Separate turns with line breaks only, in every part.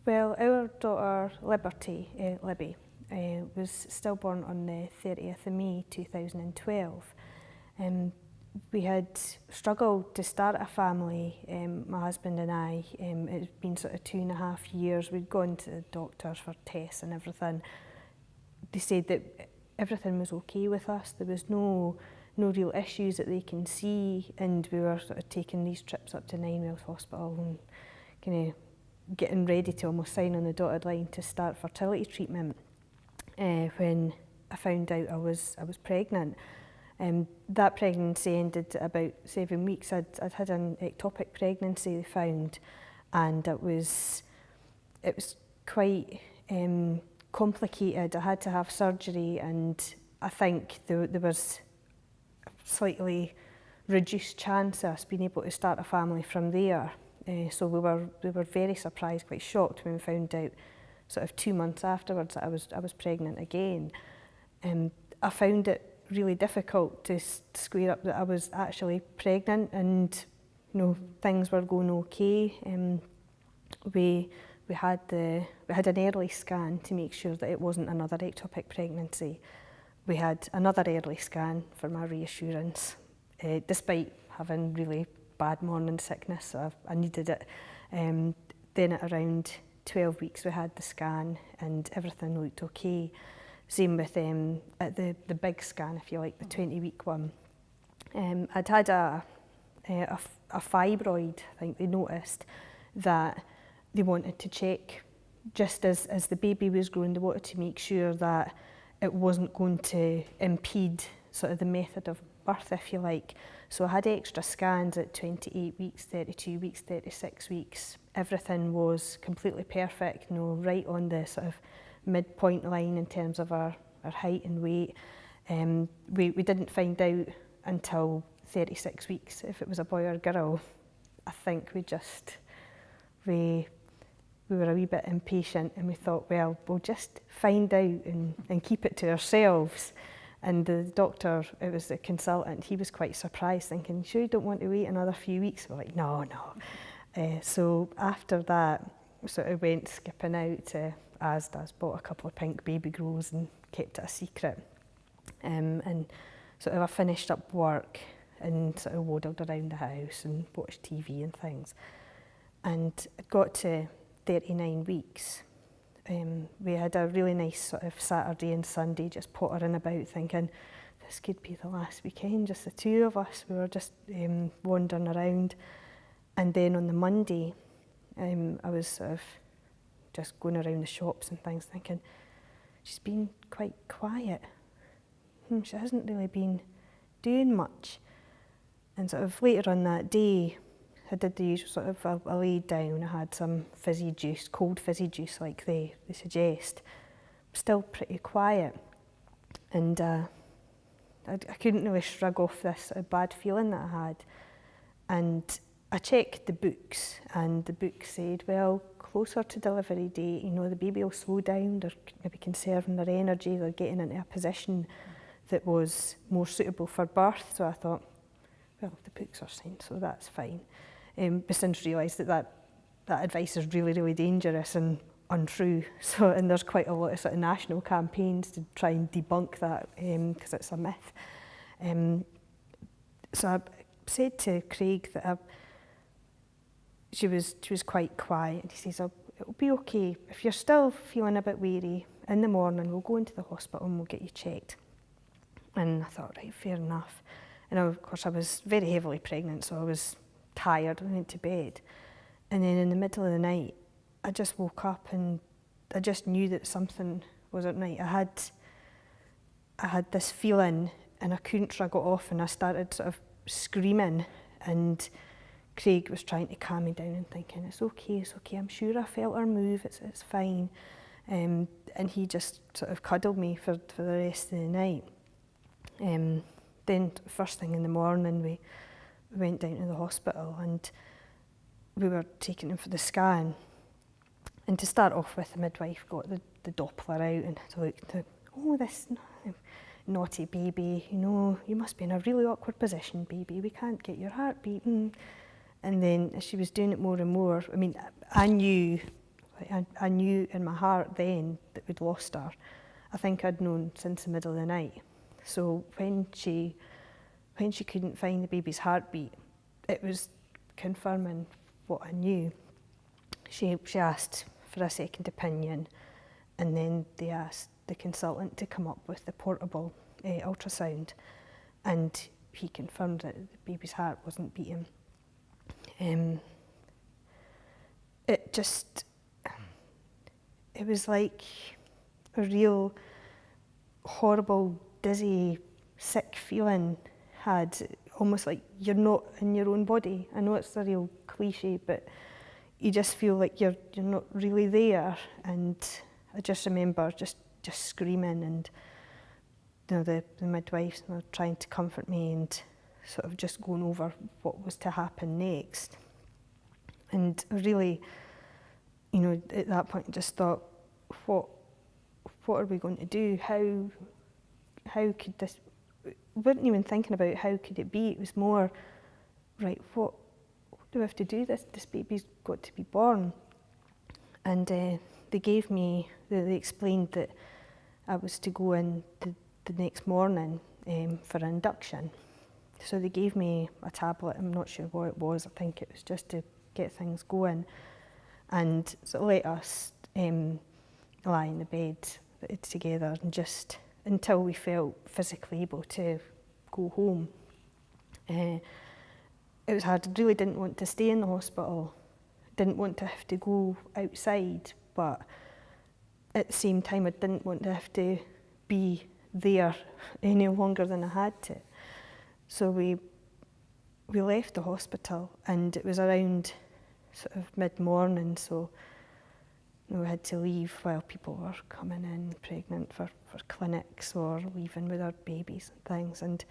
Well, our daughter Libby, was stillborn on the 30th of May 2012. We had struggled to start a family, my husband and I. It's been sort of 2.5 years. We'd gone to the doctors for tests and everything. They said that everything was okay with us. There was no real issues that they can see, and we were sort of taking these trips up to Ninewells Hospital and kind of getting ready to almost sign on the dotted line to start fertility treatment when I found out I was pregnant. That pregnancy ended at about 7 weeks. I'd had an ectopic pregnancy, they found, and it was quite complicated. I had to have surgery, and I think there was a slightly reduced chance of us being able to start a family from there. So we were very surprised, quite shocked when we found out sort of 2 months afterwards that I was pregnant again. I found it really difficult to square up that I was actually pregnant, and things were going okay. We had an early scan to make sure that it wasn't another ectopic pregnancy. We had another early scan for my reassurance, despite having really bad morning sickness, so I needed it. Then at around 12 weeks we had the scan and everything looked okay. Same with at the big scan, if you like, the 20-week one. I'd had a fibroid. I think they noticed that they wanted to check, just as the baby was growing, they wanted to make sure that it wasn't going to impede sort of the method of birth, if you like. So I had extra scans at 28 weeks, 32 weeks, 36 weeks. Everything was completely perfect, right on the sort of midpoint line in terms of our height and weight. We didn't find out until 36 weeks if it was a boy or a girl. I think we were a wee bit impatient, and we thought, well, we'll just find out and keep it to ourselves. And the doctor, it was the consultant, he was quite surprised, thinking, sure you don't want to wait another few weeks? We're like, no. So after that, sort of went skipping out to Asda's, bought a couple of pink baby grows and kept it a secret. And sort of I finished up work and sort of waddled around the house and watched TV and things. And it got to 39 weeks. We had a really nice sort of Saturday and Sunday just pottering about, thinking this could be the last weekend, just the two of us. We were just wandering around. And then on the Monday, I was sort of just going around the shops and things, thinking she's been quite quiet. She hasn't really been doing much. And sort of later on that day, I did the usual sort of, I laid down, I had some fizzy juice, cold fizzy juice like they suggest. Still pretty quiet. And I couldn't really shrug off this sort of bad feeling that I had. And I checked the books, and the book said, well, closer to delivery date, the baby will slow down, they're maybe conserving their energy, they're getting into a position that was more suitable for birth. So I thought, well, the books are saying so, that's fine. But since realised that advice is really, really dangerous and untrue. And there's quite a lot of sort of national campaigns to try and debunk that, because it's a myth. So I said to Craig that she was quite quiet, and he says, it'll be okay. If you're still feeling a bit weary, in the morning we'll go into the hospital and we'll get you checked. And I thought, right, fair enough. And of course I was very heavily pregnant, so I was tired and went to bed. And then in the middle of the night, I just woke up and I just knew that something wasn't right. I had this feeling and I couldn't shrug it off, and I started sort of screaming, and Craig was trying to calm me down and thinking, it's okay, I'm sure I felt her move, it's fine. And he just sort of cuddled me for the rest of the night. Then first thing in the morning we went down to the hospital and we were taking him for the scan. And to start off with, the midwife got the Doppler out and looked at, oh, this naughty baby, you must be in a really awkward position, baby, we can't get your heart beating. And then as she was doing it more and more, I mean, I knew I knew in my heart then that we'd lost her. I think I'd known since the middle of the night. So when she couldn't find the baby's heartbeat, it was confirming what I knew. She asked for a second opinion, and then they asked the consultant to come up with the portable ultrasound, and he confirmed that the baby's heart wasn't beating. It was like a real horrible, dizzy, sick feeling had, almost like you're not in your own body. I know it's a real cliche, but you just feel like you're not really there. And I just remember just screaming, and the midwives were trying to comfort me and sort of just going over what was to happen next. And I really, at that point, just thought, what are we going to do? How could this? I wasn't even thinking about how could it be. It was more, right, what do we have to do? This baby's got to be born. And they explained that I was to go in the next morning for induction. So they gave me a tablet. I'm not sure what it was. I think it was just to get things going, and so let us lie in the bed together, and just until we felt physically able to go home. It was hard. I really didn't want to stay in the hospital, didn't want to have to go outside, but at the same time I didn't want to have to be there any longer than I had to. So we left the hospital, and it was around sort of mid-morning, so we had to leave while people were coming in pregnant for clinics or leaving with their babies and things.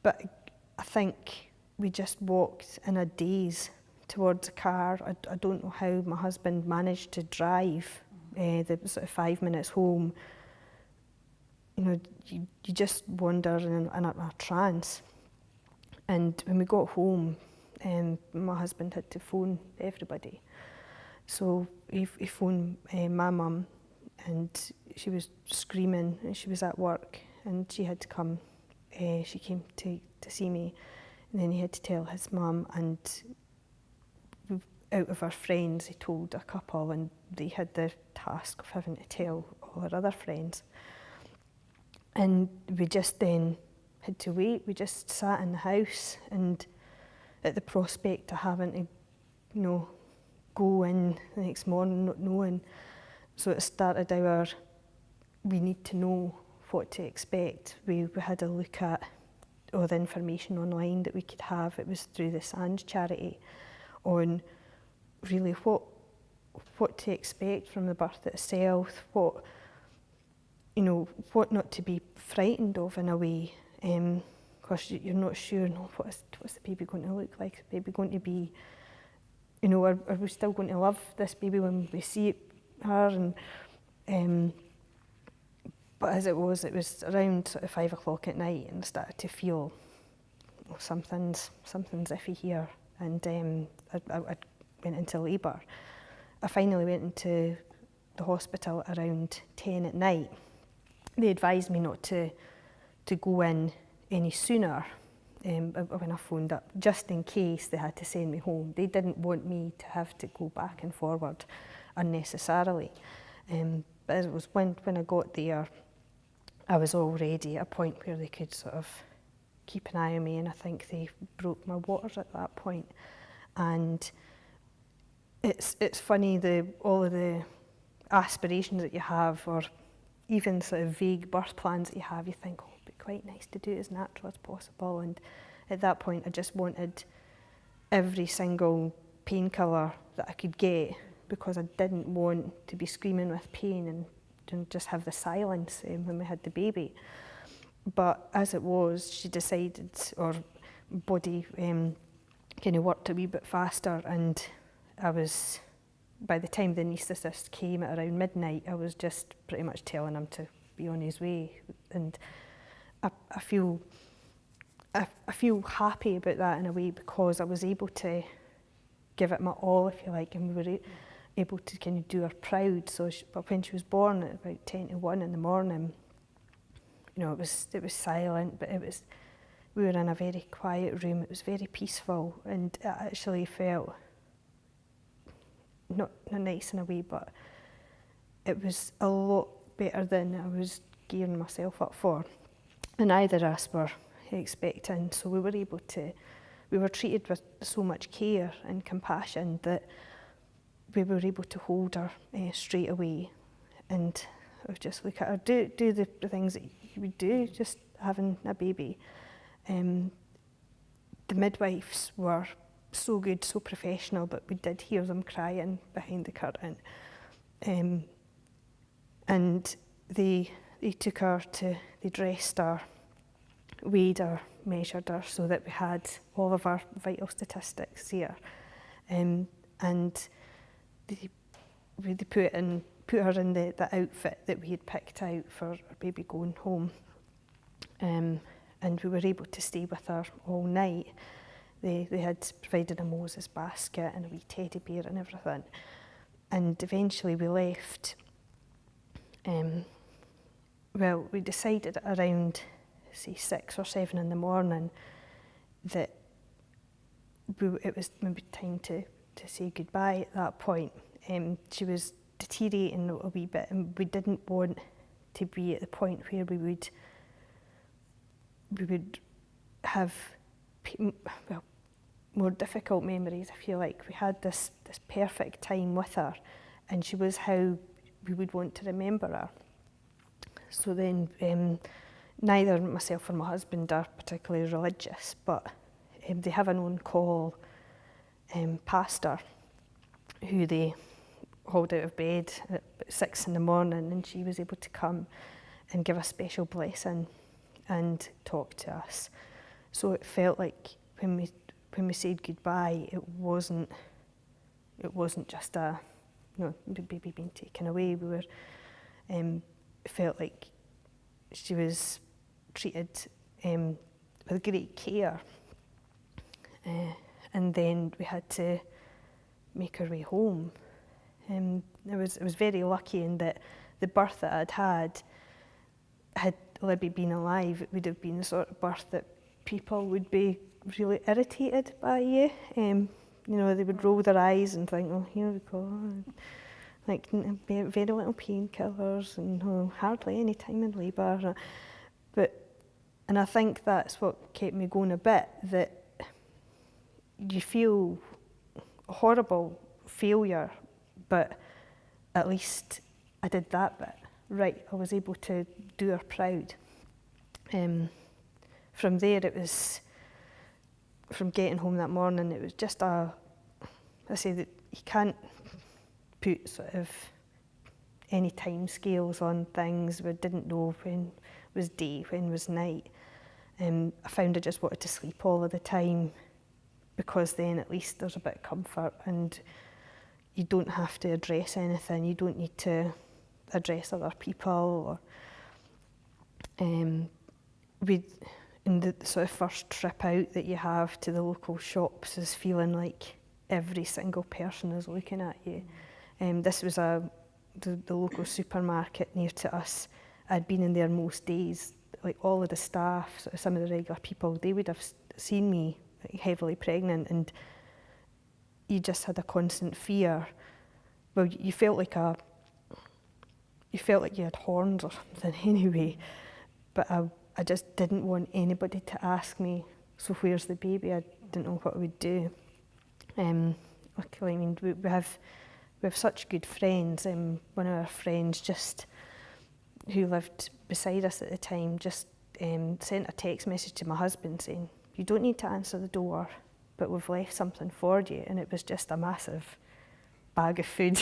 But I think we just walked in a daze towards a car. I don't know how my husband managed to drive the sort of 5 minutes home. You just wander in a trance. And when we got home, my husband had to phone everybody. So he phoned my mum, and she was screaming, and she was at work, and she had to come. She came to see me, and then he had to tell his mum, and out of our friends, he told a couple, and they had the task of having to tell all our other friends. And we just then had to wait. We just sat in the house, and at the prospect of having to, go in the next morning not knowing. So it started we need to know what to expect. We had a look at all the information online that we could have. It was through the SANS charity on really what to expect from the birth itself, what not to be frightened of in a way, because you're not sure, what's the baby going to look like? Is the baby going to be, are we still going to love this baby when we see her? And but as it was around sort of 5 o'clock at night, and I started to feel something's iffy here, and I went into labour. I finally went into the hospital around 10 at night. They advised me not to go in any sooner when I phoned up, just in case they had to send me home. They didn't want me to have to go back and forward unnecessarily. But as it was when I got there, I was already at a point where they could sort of keep an eye on me, and I think they broke my waters at that point. And it's funny, all of the aspirations that you have, or even sort of vague birth plans that you have, you think, it'd be quite nice to do it as natural as possible. And at that point, I just wanted every single painkiller that I could get, because I didn't want to be screaming with pain and just have the silence when we had the baby. But as it was, she decided, or body kind of worked a wee bit faster, and by the time the anaesthetist came at around midnight, I was just pretty much telling him to be on his way. And I feel happy about that in a way, because I was able to give it my all, if you like, and we were, able to kind of do her proud. So but when she was born at about 10 to 1 in the morning, you know, it was silent, but we were in a very quiet room. It was very peaceful, and it actually felt not nice in a way, but it was a lot better than I was gearing myself up for. And neither of us were expecting, so we were treated with so much care and compassion that we were able to hold her straight away, and just look at her, do the things that you would do just having a baby. The midwives were so good, so professional, but we did hear them crying behind the curtain. And they took her they dressed her, weighed her, measured her, so that we had all of our vital statistics here. And they put her in the outfit that we had picked out for our baby going home. And we were able to stay with her all night. They had provided a Moses basket and a wee teddy bear and everything. And eventually we left. Well, we decided around, say, 6 or 7 in the morning that it was maybe time to say goodbye at that point. She was deteriorating a wee bit, and we didn't want to be at the point where we would have more difficult memories. I feel like we had this perfect time with her, and she was how we would want to remember her. So then neither myself or my husband are particularly religious, but they have an on-call pastor who they hauled out of bed at 6 in the morning, and she was able to come and give a special blessing and talk to us. So it felt like when we said goodbye, it wasn't just the baby being taken away. We were it felt like she was treated with great care, and then we had to make our way home. I was very lucky in that the birth that I'd had Libby been alive, it would have been the sort of birth that people would be really irritated by you. They would roll their eyes and think, oh, here we go, like very little painkillers and hardly any time in labour. And I think that's what kept me going a bit, that you feel a horrible failure, but at least I did that bit right. I was able to do her proud. From there, it was, from getting home that morning, it was just I say that you can't put sort of any time scales on things. We didn't know when was day, when was night. I found I just wanted to sleep all of the time, because then at least there's a bit of comfort and you don't have to address anything. You don't need to address other people. In the sort of first trip out that you have to the local shops is feeling like every single person is looking at you. This was the local supermarket near to us. I'd been in there most days. Like all of the staff, sort of some of the regular people, they would have seen me heavily pregnant, and you just had a constant fear. Well, you felt like you had horns or something anyway. But I just didn't want anybody to ask me, so where's the baby? I didn't know what we'd do. Luckily, I mean, we have such good friends. One of our friends who lived beside us at the time just sent a text message to my husband saying, you don't need to answer the door, but we've left something for you. And it was just a massive bag of food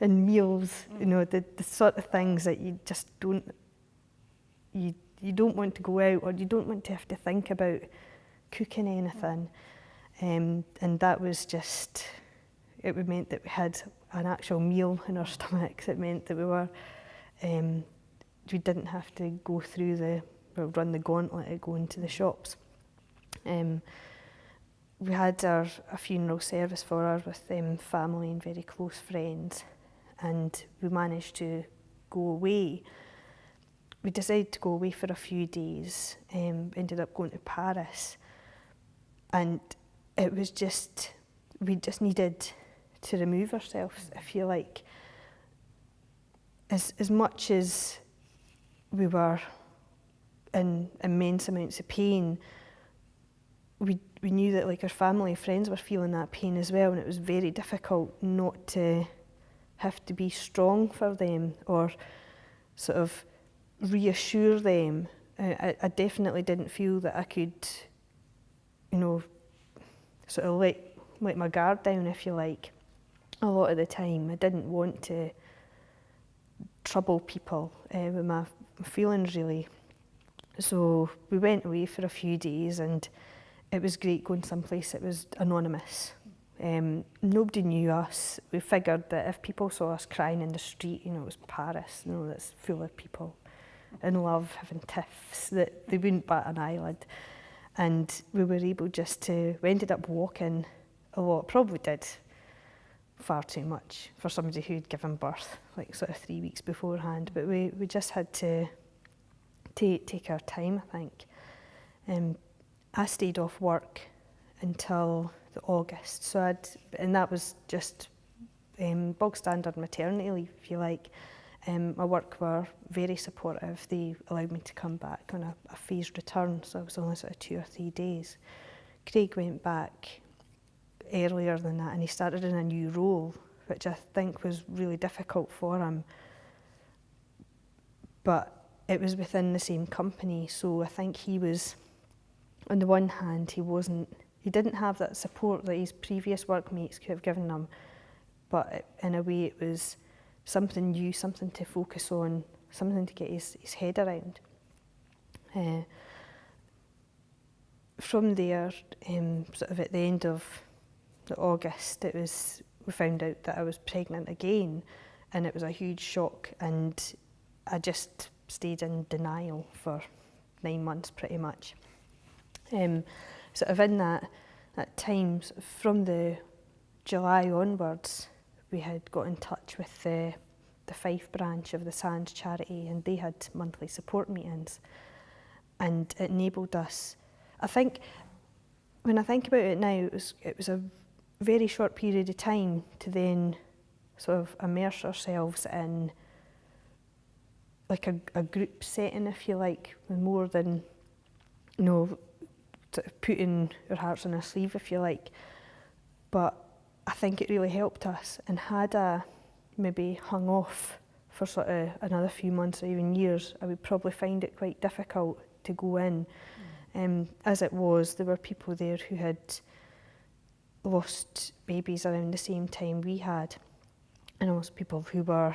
and meals, the sort of things that you just don't, you don't want to go out, or you don't want to have to think about cooking anything. And that was just, it meant that we had an actual meal in our stomachs. It meant that we didn't have to go through run the gauntlet of going to the shops. we had a funeral service for her with family and very close friends, and we managed to go away. We decided to go away for a few days, ended up going to Paris, and it was just, we just needed to remove ourselves, I feel like. As much as we were in immense amounts of pain, we knew that like our family and friends were feeling that pain as well, and it was very difficult not to have to be strong for them or sort of reassure them. I definitely didn't feel that I could, sort of let my guard down, if you like. A lot of the time I didn't want to trouble people with my feelings, really. So we went away for a few days, and it was great going someplace that was anonymous. Nobody knew us. We figured that if people saw us crying in the street, it was Paris, that's full of people in love, having tiffs, that they wouldn't bat an eyelid. And we were able we ended up walking a lot, probably did far too much for somebody who'd given birth, like sort of 3 weeks beforehand, but we just had to take our time, I think. I stayed off work until the August, and that was just bog standard maternity leave, if you like. My work were very supportive. They allowed me to come back on a phased return, so it was only sort of 2 or 3 days. Craig went back earlier than that, and he started in a new role, which I think was really difficult for him. But it was within the same company, so I think he was, on the one hand, he didn't have that support that his previous workmates could have given him, but in a way it was something new, something to focus on, something to get his head around. From there, sort of at the end of August, we found out that I was pregnant again, and it was a huge shock, and I just stayed in denial for 9 months pretty much. Sort of in that time, from the July onwards, we had got in touch with the Fife branch of the Sands charity, and they had monthly support meetings, and it enabled us. I think when I think about it now, it was a very short period of time to then sort of immerse ourselves in like a group setting, if you like, more than sort of putting our hearts on our sleeve, if you like. But I think it really helped us, and had I maybe hung off for sort of another few months or even years, I would probably find it quite difficult to go in. As it was, there were people there who had lost babies around the same time we had, and also people who were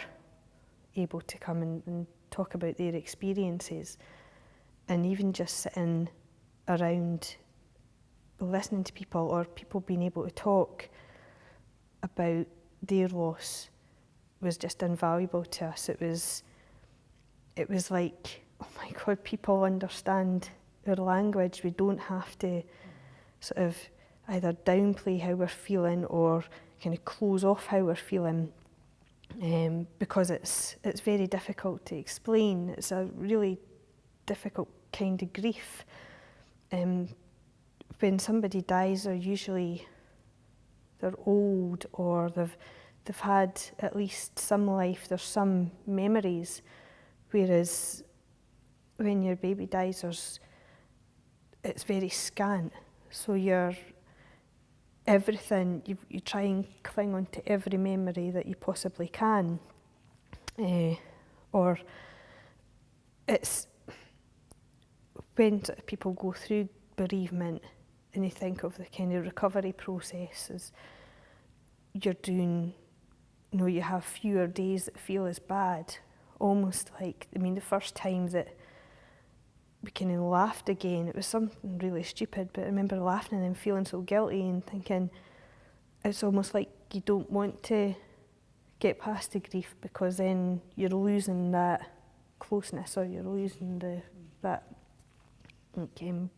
able to come and talk about their experiences, and even just sitting around listening to people, or people being able to talk about their loss, was just invaluable to us. It was like, oh my God, people understand our language. We don't have to sort of either downplay how we're feeling or kind of close off how we're feeling, because it's very difficult to explain. It's a really difficult kind of grief. When somebody dies, they're old, or they've had at least some life, there's some memories, whereas when your baby dies, it's very scant. So you try and cling on to every memory that you possibly can, or it's when people go through bereavement and you think of the kind of recovery process as you're doing, you have fewer days that feel as bad. Almost like, the first time that we kind of laughed again, it was something really stupid, but I remember laughing and then feeling so guilty and thinking it's almost like you don't want to get past the grief, because then you're losing that closeness, or you're losing that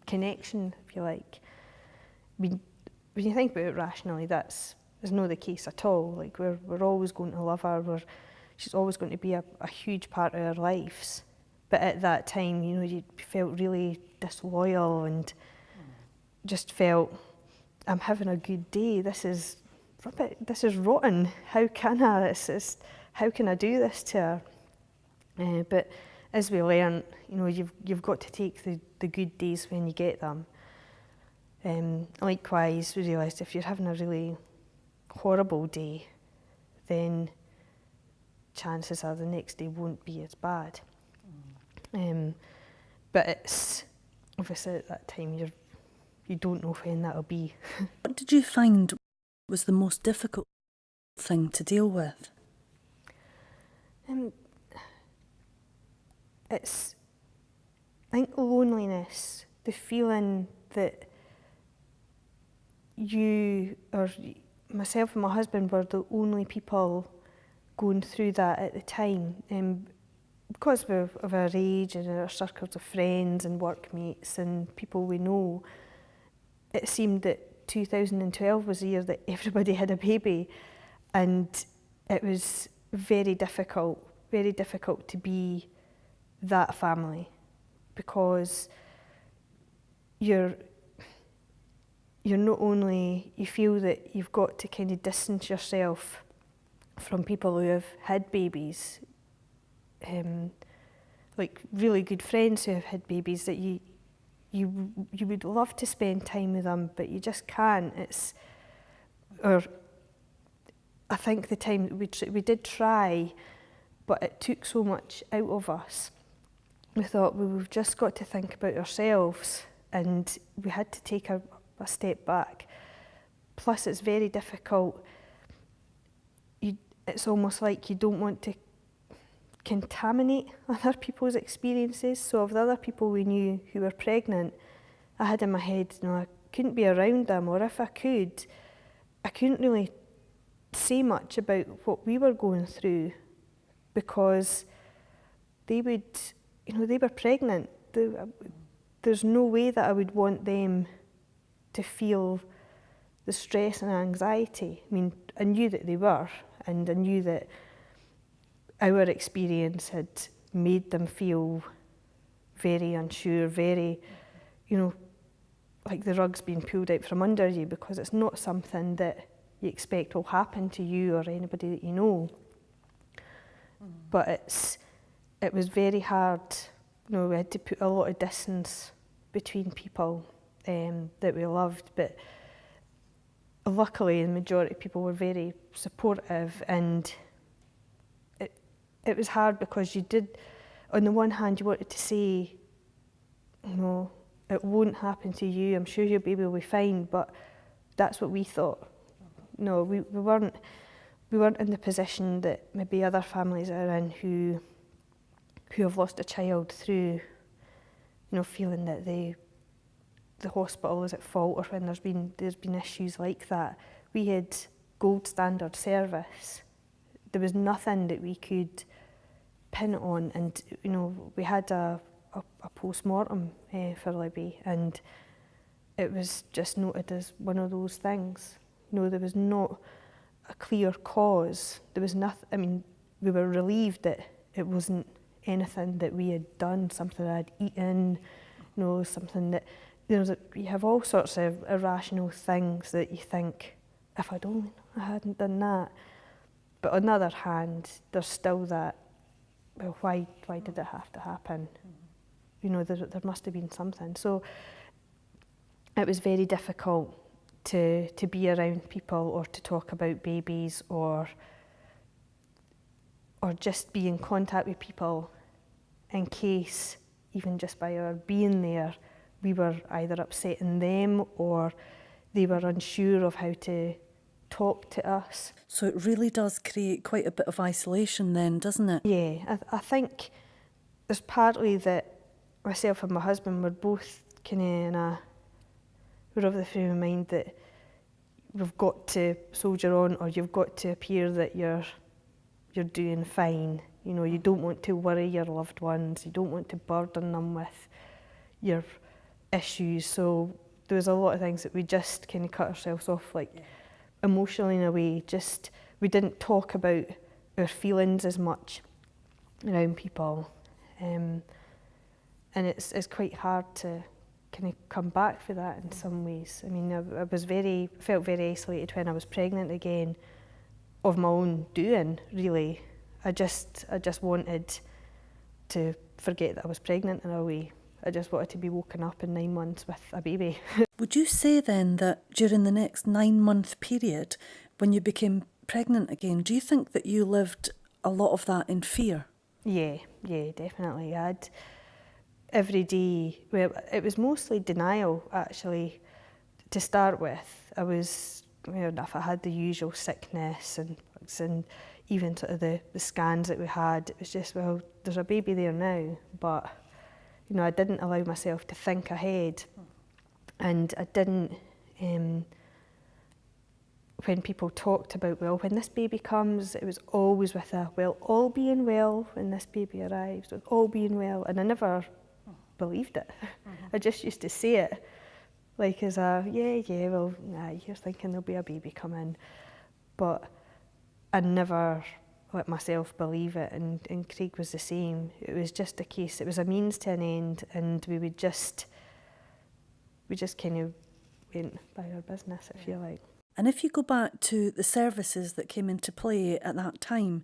connection, if you like. when you think about it rationally, that's not the case at all. Like we're always going to love her. She's always going to be a huge part of our lives. But at that time, you know, you felt really disloyal and just felt, I'm having a good day. This is rotten. How can I? How can I do this to her? But as we learn, you know, you've got to take the good days when you get them. Likewise, we realised if you're having a really horrible day, then chances are the next day won't be as bad. But it's obviously at that time you don't know when that'll be.
What did you find was the most difficult thing to deal with?
It's, I think, loneliness, the feeling that you or myself and my husband were the only people going through that at the time. Because of our age and our circles of friends and workmates and people we know, it seemed that 2012 was the year that everybody had a baby, and it was very difficult to be that family, because you're not only, you feel that you've got to kind of distance yourself from people who have had babies, like really good friends who have had babies that you would love to spend time with them, but you just can't. I think the time we did try, but it took so much out of us. We thought, well, we've just got to think about ourselves, and we had to take a step back. Plus, it's very difficult. It's almost like you don't want to contaminate other people's experiences. So of the other people we knew who were pregnant, I had in my head, you know, I couldn't be around them, or if I could, I couldn't really say much about what we were going through, because they would, you know, they were pregnant. There's no way that I would want them to feel the stress and anxiety. I mean, I knew that they were, and I knew that our experience had made them feel very unsure, very, you know, like the rug's being pulled out from under you, because it's not something that you expect will happen to you or anybody that you know. But it was very hard. You know, we had to put a lot of distance between people that we loved, but luckily the majority of people were very supportive, and it was hard because you did, on the one hand, you wanted to say, you know, it won't happen to you, I'm sure your baby will be fine, but that's what we thought. No, we weren't in the position that maybe other families are in who have lost a child through, you know, feeling that the hospital is at fault, or when there's been issues like that. We had gold standard service. There was nothing that we could pin it on, and you know, we had a post-mortem for Libby, and it was just noted as one of those things. No, there was not a clear cause. There was nothing. I mean, we were relieved that it wasn't anything that we had done, something I'd eaten, you know, something that, you know, you have all sorts of irrational things that you think, if I hadn't done that. But on the other hand, there's still that, well, why did it have to happen? You know, there must have been something. So it was very difficult to be around people, or to talk about babies, or just be in contact with people in case, even just by our being there, we were either upsetting them or they were unsure of how to talk to us.
So it really does create quite a bit of isolation then, doesn't it?
Yeah, I think there's partly that myself and my husband were both kind of we're of the frame of mind that we've got to soldier on, or you've got to appear that you're doing fine. You know, you don't want to worry your loved ones, you don't want to burden them with your issues. So there was a lot of things that we just kind of cut ourselves off, like emotionally in a way. Just we didn't talk about our feelings as much around people, and it's quite hard to kind of come back for that in some ways. I mean, I felt very isolated when I was pregnant again, of my own doing, really. I just wanted to forget that I was pregnant in a way. I just wanted to be woken up in 9 months with a baby.
Would you say then that during the next 9-month period, when you became pregnant again, do you think that you lived a lot of that in fear?
Yeah, definitely. I had every day, well, it was mostly denial actually to start with. I was, if I had the usual sickness and even sort of the scans that we had, it was just, well, there's a baby there now, but I didn't allow myself to think ahead, and I didn't, when people talked about, well, when this baby comes, it was always with a, well, all being well when this baby arrives, all being well, and I never believed it. I just used to say it like as a, well, you're thinking there'll be a baby coming, but I never let myself believe it, and Craig was the same. It was just a case, it was a means to an end, and we just kind of went by our business, I feel like.
And if you go back to the services that came into play at that time,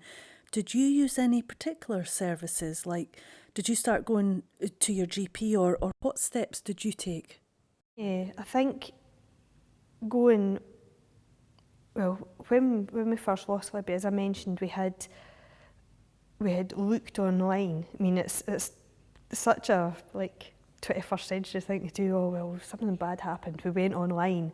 did you use any particular services? Like, did you start going to your GP, or what steps did you take?
Yeah, I think going, well, when we first lost Libby, as I mentioned, we had looked online. I mean, it's such a 21st century thing to do. Oh well, if something bad happened, we went online,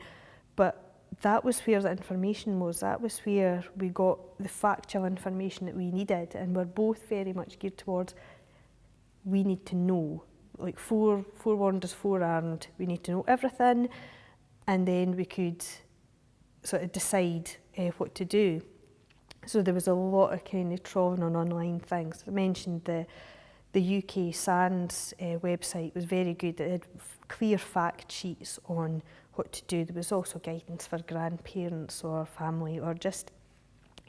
but that was where the information was. That was where we got the factual information that we needed, and we're both very much geared towards, we need to know, like forewarned is forearmed. We need to know everything, and then we could sort of decide what to do. So there was a lot of kind of trawling on online things. I mentioned the UK SANS website was very good. It had clear fact sheets on what to do. There was also guidance for grandparents or family, or just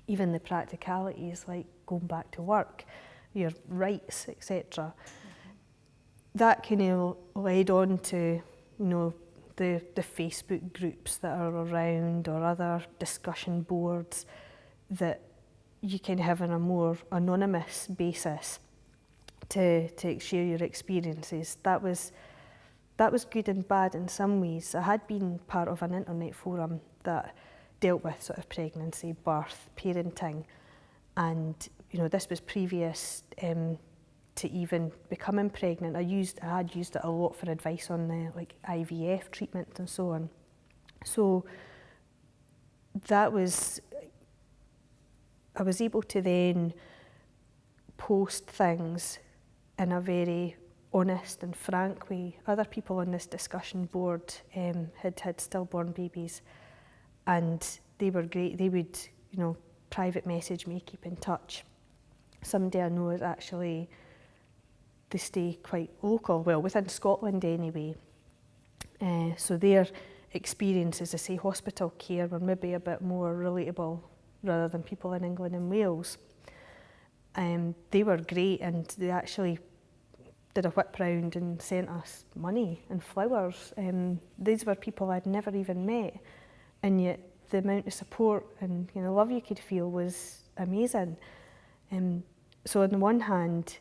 even the practicalities like going back to work, your rights, etc. That kind of led on to, the Facebook groups that are around, or other discussion boards that you can have on a more anonymous basis to share your experiences. That was good and bad in some ways. I had been part of an internet forum that dealt with sort of pregnancy, birth, parenting, and this was previous to even becoming pregnant. I had used it a lot for advice on the IVF treatment and so on. So that was, I was able to then post things in a very honest and frank way. Other people on this discussion board had stillborn babies, and they were great. They would, private message me, keep in touch. Somebody I know is actually, they stay quite local, well, within Scotland anyway. So their experiences, as I say, hospital care were maybe a bit more relatable rather than people in England and Wales. They were great, and they actually did a whip round and sent us money and flowers. These were people I'd never even met, and yet the amount of support and love you could feel was amazing. So on the one hand,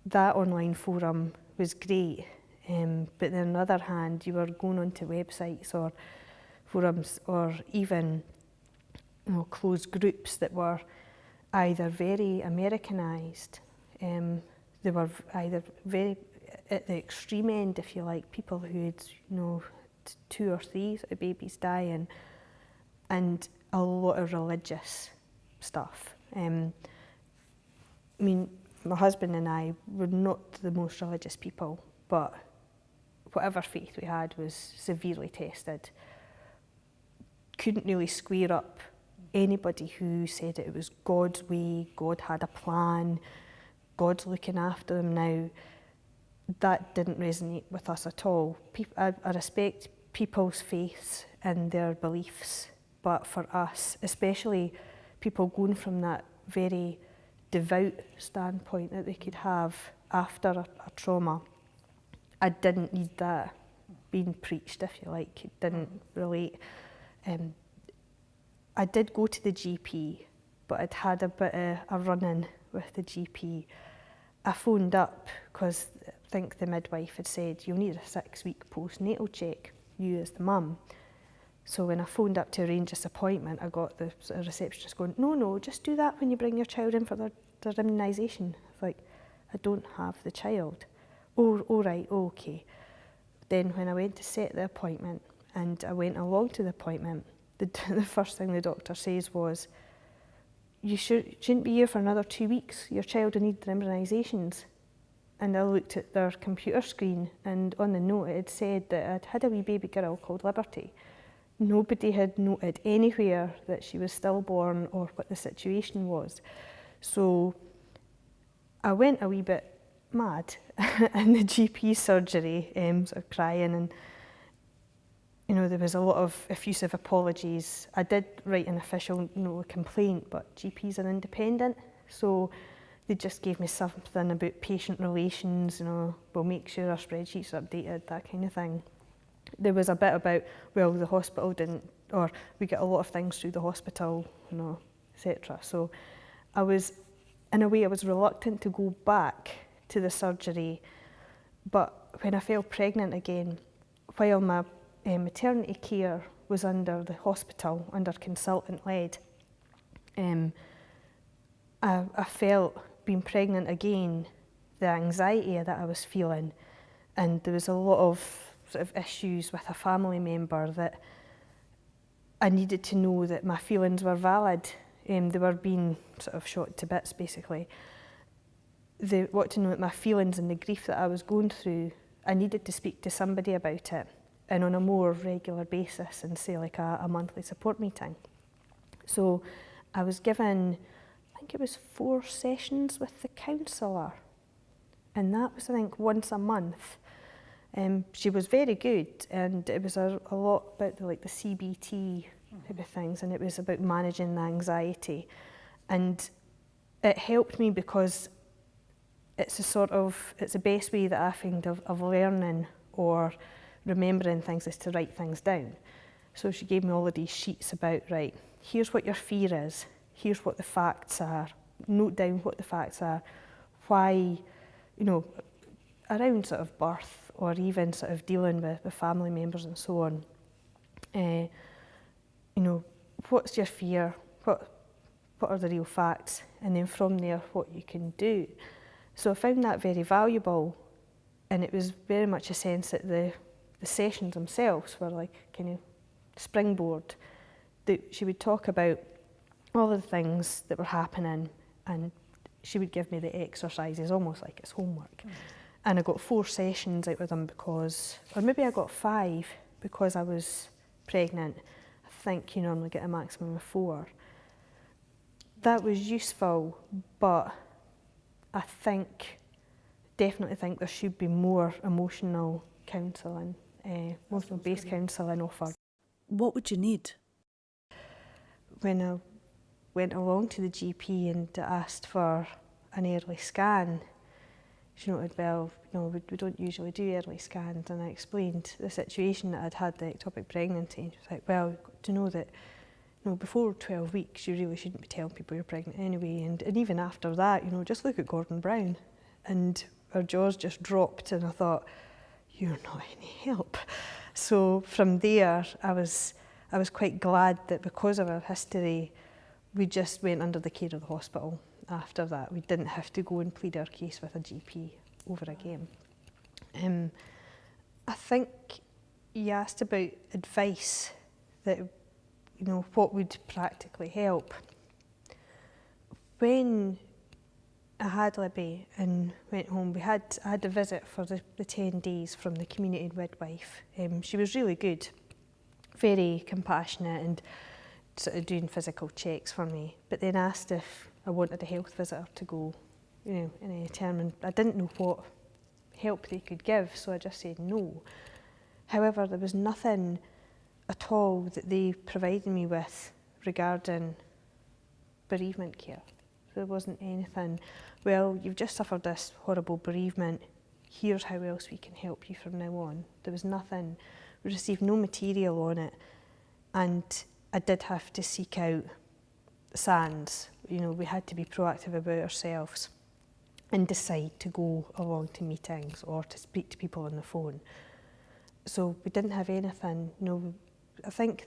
that online forum was great, but then on the other hand, you were going onto websites or forums, or even closed groups that were either very Americanised, they were either very at the extreme end, if you like, people who had 2 or 3 sort of babies dying, and a lot of religious stuff. I mean, my husband and I were not the most religious people, but whatever faith we had was severely tested. Couldn't really square up anybody who said that it was God's way, God had a plan, God's looking after them now. That didn't resonate with us at all. I respect people's faiths and their beliefs, but for us, especially people going from that very devout standpoint that they could have after a trauma, I didn't need that being preached, if you like. It didn't relate. I did go to the GP, but I'd had a bit of a run-in with the GP. I phoned up because I think the midwife had said, you'll need a 6-week postnatal check, you as the mum. So when I phoned up to arrange this appointment, I got the sort of receptionist going, no, just do that when you bring your child in for their immunisation. I was like, I don't have the child. Oh, right, okay. Then when I went to set the appointment and I went along to the appointment, the first thing the doctor says was, you shouldn't be here for another 2 weeks. Your child will need their immunisations. And I looked at their computer screen, and on the note it had said that I'd had a wee baby girl called Liberty. Nobody had noted anywhere that she was stillborn or what the situation was. So I went a wee bit mad in the GP surgery, sort of crying, and there was a lot of effusive apologies. I did write an official complaint, but GPs are independent, so they just gave me something about patient relations, we'll make sure our spreadsheets are updated, that kind of thing. There was a bit about, well, the hospital didn't, or we get a lot of things through the hospital, etc. So I was, in a way, I was reluctant to go back to the surgery, but when I fell pregnant again, while my maternity care was under the hospital, under consultant-led, I felt, being pregnant again, the anxiety that I was feeling, and there was a lot of sort of issues with a family member that I needed to know that my feelings were valid. They were being sort of shot to bits, basically. They wanted to know that my feelings and the grief that I was going through, I needed to speak to somebody about it, and on a more regular basis, and say like a monthly support meeting. So I was given, I think it was 4 sessions with the counsellor, and that was, I think, once a month. She was very good, and it was a lot about the CBT type of things, and it was about managing the anxiety. And it helped me because it's the best way that I find of learning or remembering things is to write things down. So she gave me all of these sheets about, right, here's what your fear is, here's what the facts are, note down what the facts are, why, around sort of birth or even sort of dealing with family members and so on. What's your fear, what are the real facts, and then from there what you can do. So I found that very valuable, and it was very much a sense that the sessions themselves were like kind of springboard. That she would talk about all of the things that were happening, and she would give me the exercises almost like it's homework. And I got 4 sessions out of them because, or maybe I got 5 because I was pregnant. I think you normally get a maximum of 4. That was useful, but I definitely think there should be more emotional counselling, emotional-based counselling offered.
What would you need?
When I went along to the GP and asked for an early scan, she noted, well, we don't usually do early scans, and I explained the situation that I'd had the ectopic pregnancy, and she was like, well, you've got to know that before 12 weeks you really shouldn't be telling people you're pregnant anyway, and even after that, just look at Gordon Brown. And her jaws just dropped, and I thought, you're not any help. So from there, I was quite glad that because of our history, we just went under the care of the hospital after that. We didn't have to go and plead our case with a GP over again. I think you asked about advice, that what would practically help. When I had Libby and went home, I had a visit for the 10 days from the community midwife. She was really good, very compassionate, and sort of doing physical checks for me, but then asked if I wanted a health visitor to go, in any term, and I didn't know what help they could give, so I just said no. However, there was nothing at all that they provided me with regarding bereavement care. There wasn't anything, well, you've just suffered this horrible bereavement, here's how else we can help you from now on. There was nothing, we received no material on it, and I did have to seek out SANS. You know, we had to be proactive about ourselves and decide to go along to meetings or to speak to people on the phone. So we didn't have anything. No, I think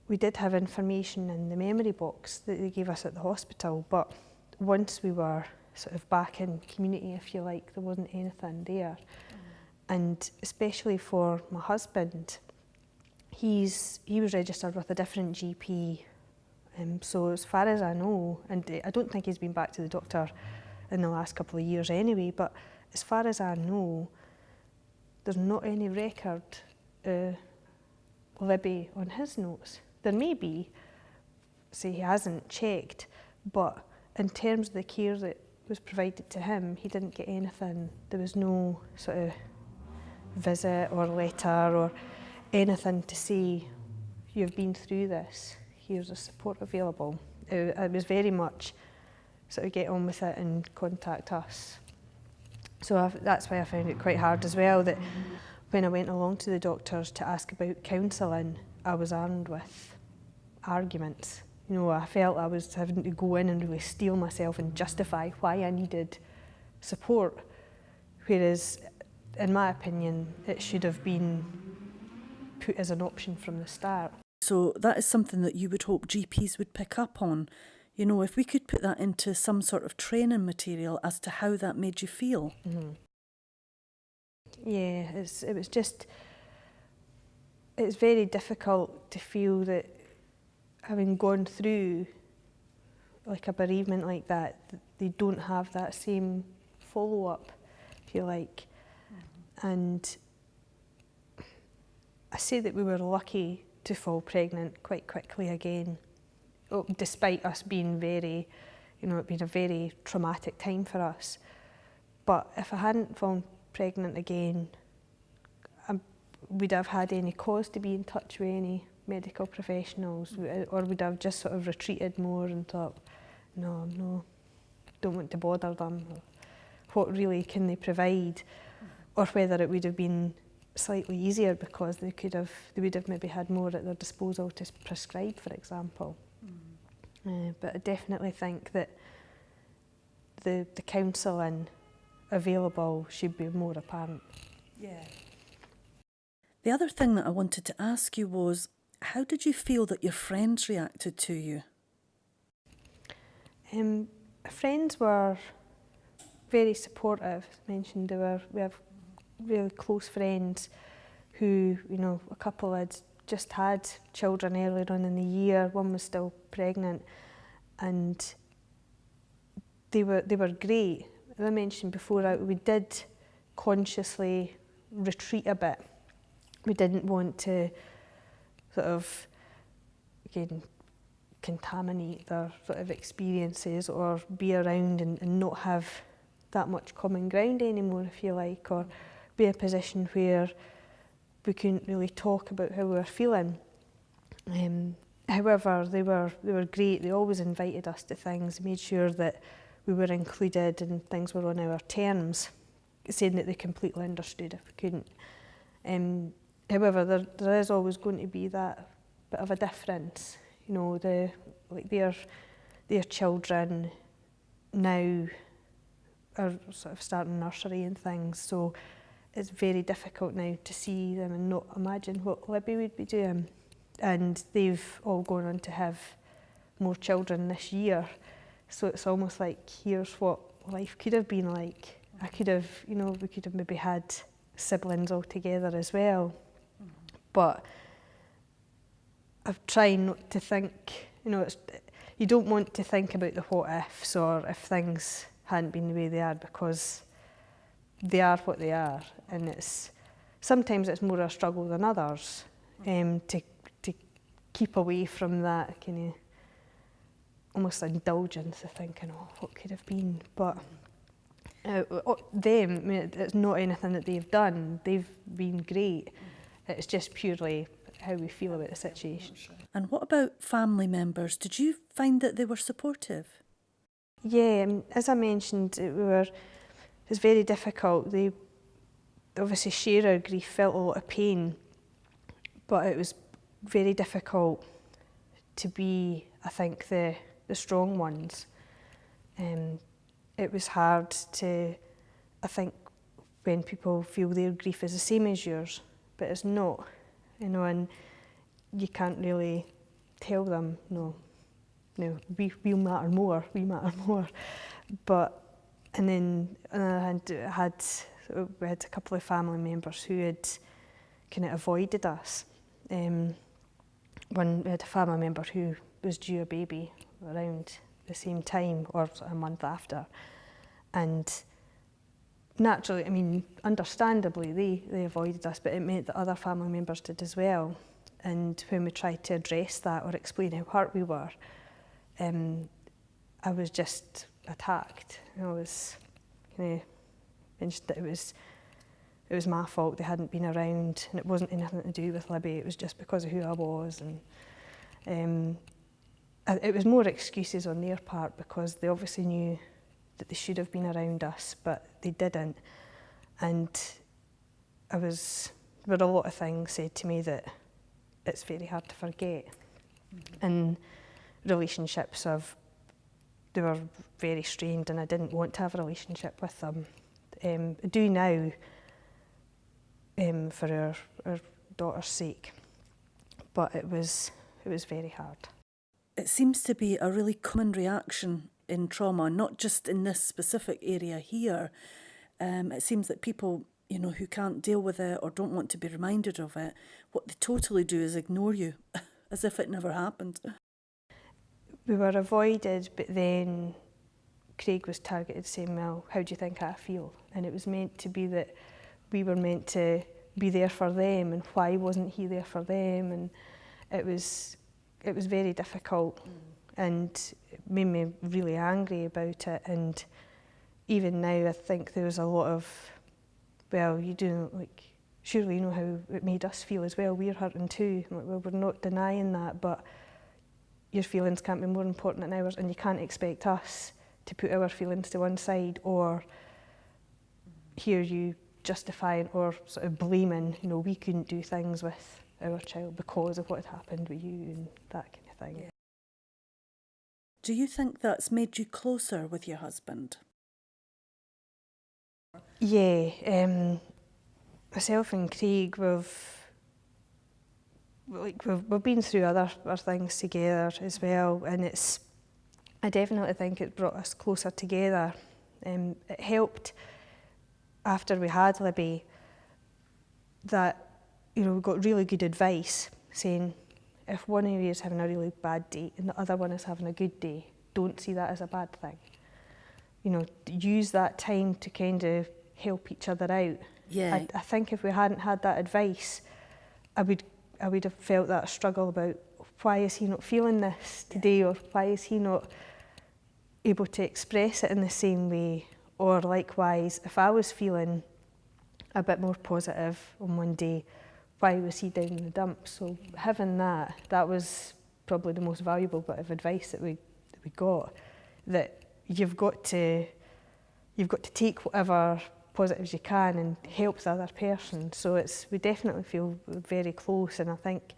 we did have information in the memory box that they gave us at the hospital, but once we were sort of back in community, if you like, there wasn't anything there. And especially for my husband, he was registered with a different GP. So as far as I know, and I don't think he's been back to the doctor in the last couple of years anyway, but as far as I know, there's not any record Libby on his notes. There may be, say he hasn't checked, but in terms of the care that was provided to him, he didn't get anything. There was no sort of visit or letter or anything to say, you've been through this, here's the support available. It was very much sort of get on with it and contact us. So that's why I found it quite hard as well, that when I went along to the doctors to ask about counselling, I was armed with arguments. You know, I felt I was having to go in and really steel myself and justify why I needed support, whereas in my opinion it should have been put as an option from the start.
So that is something that you would hope GPs would pick up on. You know, if we could put that into some sort of training material as to how that made you feel.
Mm-hmm. Yeah, it's very difficult to feel that having gone through like a bereavement like that, they don't have that same follow-up, if you like. Mm-hmm. And I say that we were lucky to fall pregnant quite quickly again, despite us being very, you know, it being a very traumatic time for us. But if I hadn't fallen pregnant again, would I have had any cause to be in touch with any medical professionals, or would I have just sort of retreated more and thought, no, don't want to bother them, what really can they provide, or whether it would have been slightly easier because they would have maybe had more at their disposal to prescribe, for example. But I definitely think that the counselling available should be more apparent.
Yeah. The other thing that I wanted to ask you was, how did you feel that your friends reacted to you?
Friends were very supportive. As mentioned, we have really close friends who, you know, a couple had just had children earlier on in the year, one was still pregnant, and they were great. As I mentioned before, we did consciously retreat a bit. We didn't want to sort of, again, contaminate their sort of experiences or be around and not have that much common ground anymore, if you like, or be in a position where we couldn't really talk about how we were feeling. However, they were great. They always invited us to things, made sure that we were included and things were on our terms, saying that they completely understood if we couldn't. However, there is always going to be that bit of a difference. You know, their children now are sort of starting nursery and things, so it's very difficult now to see them and not imagine what Libby would be doing. And they've all gone on to have more children this year, so it's almost like, here's what life could have been like. I could have, you know, we could have maybe had siblings all together as well. But I've tried not to think, you know, you don't want to think about the what ifs or if things hadn't been the way they are, because they are what they are, and sometimes it's more a struggle than others to keep away from that kind of almost indulgence of thinking, oh, what could have been. But Them, I mean, it's not anything that they've done. They've been great. It's just purely how we feel about the situation.
And what about family members? Did you find that they were supportive?
Yeah, as I mentioned, it's very difficult. They obviously share our grief, felt a lot of pain, but it was very difficult to be, I think, the strong ones. It was hard to, I think, when people feel their grief is the same as yours, but it's not, and you can't really tell them, no, we matter more, But, and then on the other hand, we had a couple of family members who had kind of avoided us. We had a family member who was due a baby around the same time or a month after, and naturally, I mean, understandably, they avoided us, but it meant that other family members did as well. And when we tried to address that or explain how hurt we were, I was just attacked. I was kind of mentioned that it was my fault they hadn't been around, and it wasn't anything to do with Libby. It was just because of who I was, and it was more excuses on their part because they obviously knew that they should have been around us, but they didn't. And there were a lot of things said to me that it's very hard to forget. Mm-hmm. And relationships they were very strained, and I didn't want to have a relationship with them. I do now, for our daughter's sake, but it was very hard.
It seems to be a really common reaction in trauma, not just in this specific area here. It seems that people, who can't deal with it or don't want to be reminded of it, what they totally do is ignore you, as if it never happened.
We were avoided, but then Craig was targeted saying, well, how do you think I feel? And it was meant to be that we were meant to be there for them, and why wasn't he there for them? And it was very difficult, and it made me really angry about it. And even now, I think there was a lot of, well, you do, surely you know how it made us feel as well. We're hurting too. Well, we're not denying that, but your feelings can't be more important than ours, and you can't expect us to put our feelings to one side or hear you justifying or sort of blaming, we couldn't do things with our child because of what had happened with you and that kind of thing. Yeah.
Do you think that's made you closer with your husband?
Yeah, myself and Craig, we've been through other things together as well, and I definitely think it brought us closer together. It helped after we had Libby that we got really good advice saying if one of you is having a really bad day and the other one is having a good day, don't see that as a bad thing. Use that time to kind of help each other out.
Yeah.
I think if we hadn't had that advice, I would have felt that struggle about why is he not feeling this today, or why is he not able to express it in the same way, or likewise, if I was feeling a bit more positive on one day, why was he down in the dumps? So having that was probably the most valuable bit of advice that we got, that you've got to take whatever positives you can and help the other person. So we definitely feel very close, and I think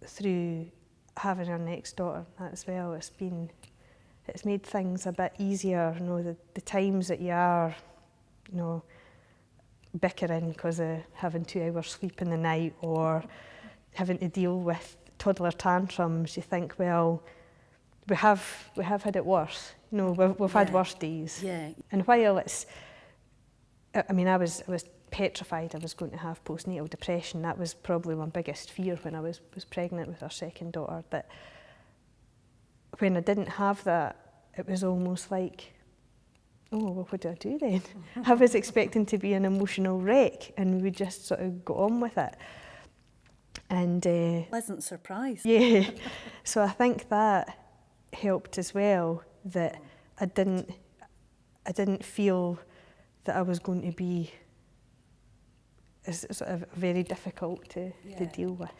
through having our next daughter as well, it's made things a bit easier. The times that you are, bickering because of having 2 hours sleep in the night or having to deal with toddler tantrums, you think, well, we have had it worse. We've had worse days.
Yeah.
And while I was petrified I was going to have Post Natal Depression. That was probably my biggest fear when I was pregnant with our second daughter, that when I didn't have that, it was almost like, oh, well, what do I do then? I was expecting to be an emotional wreck, and we just sort of got on with it. And
pleasant surprise.
Yeah. So I think that helped as well, that I I didn't feel that I was going to be as sort of very difficult to deal with.